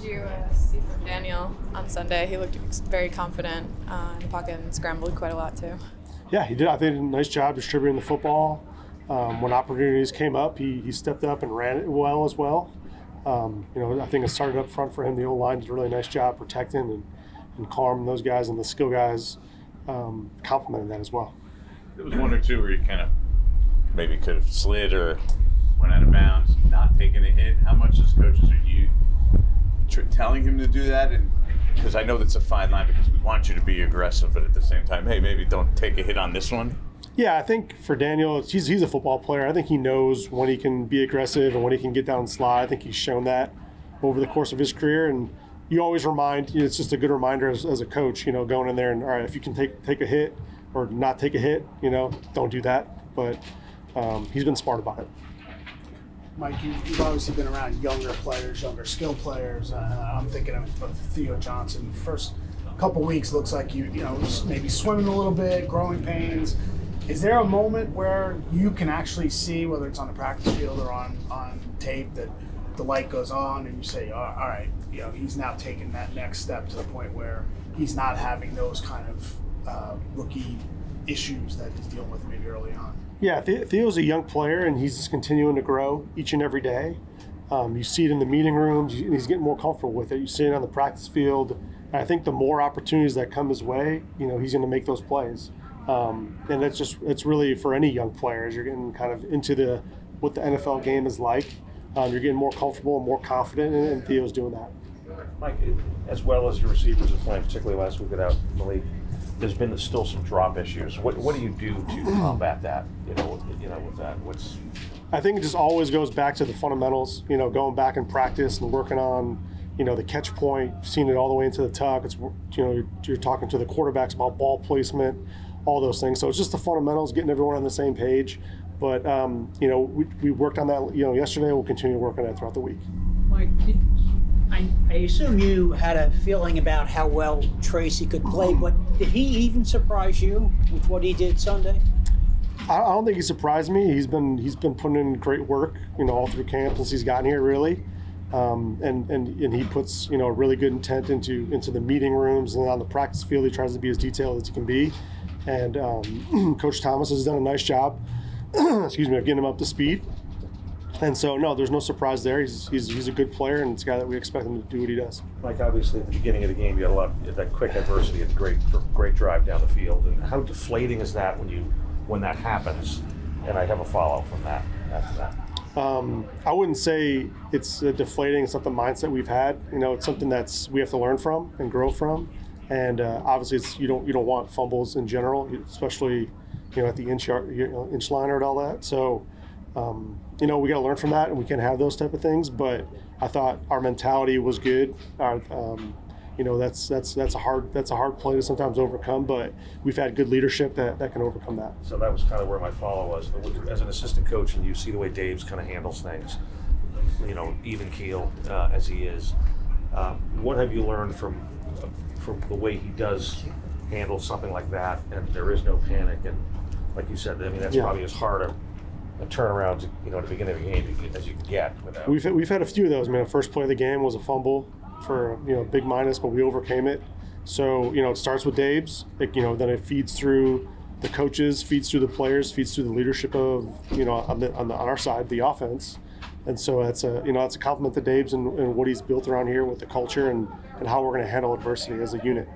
did you see from Daniel on Sunday? He looked very confident in the pocket and scrambled quite a lot too. Yeah, he did. I think he did a nice job distributing the football. When opportunities came up, he stepped up and ran it well as well. I think it started up front for him. The O-line did a really nice job protecting and calming those guys, and the skill guys complimented that as well. There was one or two where he kind of maybe could have slid or went out of bounds, not taking a hit. How much as coaches are you telling him to do that? And because I know that's a fine line, because we want you to be aggressive, but at the same time, hey, maybe don't take a hit on this one. Yeah, I think for Daniel, he's a football player. I think he knows when he can be aggressive and when he can get down and slide. I think he's shown that over the course of his career. And you always remind, it's just a good reminder as a coach, going in there and, all right, if you can take a hit or not take a hit, don't do that. But he's been smart about it. Mike, you've obviously been around younger players, younger skill players. I'm thinking of Theo Johnson. First couple weeks looks like you maybe swimming a little bit, growing pains. Is there a moment where you can actually see, whether it's on the practice field or on tape, that the light goes on and you say, all right, he's now taking that next step to the point where he's not having those kind of rookie issues that he's dealing with maybe early on? Yeah, Theo's a young player, and he's just continuing to grow each and every day. You see it in the meeting rooms, and he's getting more comfortable with it. You see it on the practice field. And I think the more opportunities that come his way, he's going to make those plays. And it's really for any young player, as you're getting kind of into what the NFL game is like. You're getting more comfortable and more confident, and Theo's doing that. Mike, as well as your receivers are playing, particularly last week without Malik, there's been still some drop issues. What do you do to combat that? With that, I think it just always goes back to the fundamentals. Going back in practice and working on, the catch point, seeing it all the way into the tuck. It's you're talking to the quarterbacks about ball placement, all those things. So it's just the fundamentals, getting everyone on the same page. But we worked on that yesterday. We'll continue to work on that throughout the week. Mike, I assume you had a feeling about how well Tracy could play, but did he even surprise you with what he did Sunday? I don't think he surprised me. He's been putting in great work, all through camp since he's gotten here, really. And he puts really good intent into the meeting rooms, and on the practice field he tries to be as detailed as he can be. And Coach Thomas has done a nice job, of getting him up to speed. And so, no, there's no surprise there. He's a good player, and it's a guy that we expect him to do what he does. Mike, obviously at the beginning of the game, you had a lot of that quick adversity, a great drive down the field. And how deflating is that when that happens? And I have a follow-up from that after that. I wouldn't say it's deflating. It's not the mindset we've had. It's something we have to learn from and grow from. And obviously, you don't want fumbles in general, especially at the inch line or all that. So. We got to learn from that, and we can't have those type of things. But I thought our mentality was good. That's a hard play to sometimes overcome. But we've had good leadership that can overcome that. So that was kind of where my follow was. As an assistant coach, and you see the way Dave's kind of handles things, even keel as he is. What have you learned from the way he does handle something like that? And there is no panic, and like you said, that's probably as hard a turnaround, at the beginning of the game as you can get. We've had a few of those. The first play of the game was a fumble for big minus, but we overcame it. So it starts with Dave's. Then it feeds through the coaches, feeds through the players, feeds through the leadership of on our side, the offense. And so that's a compliment to Dave's and what he's built around here with the culture and how we're going to handle adversity as a unit.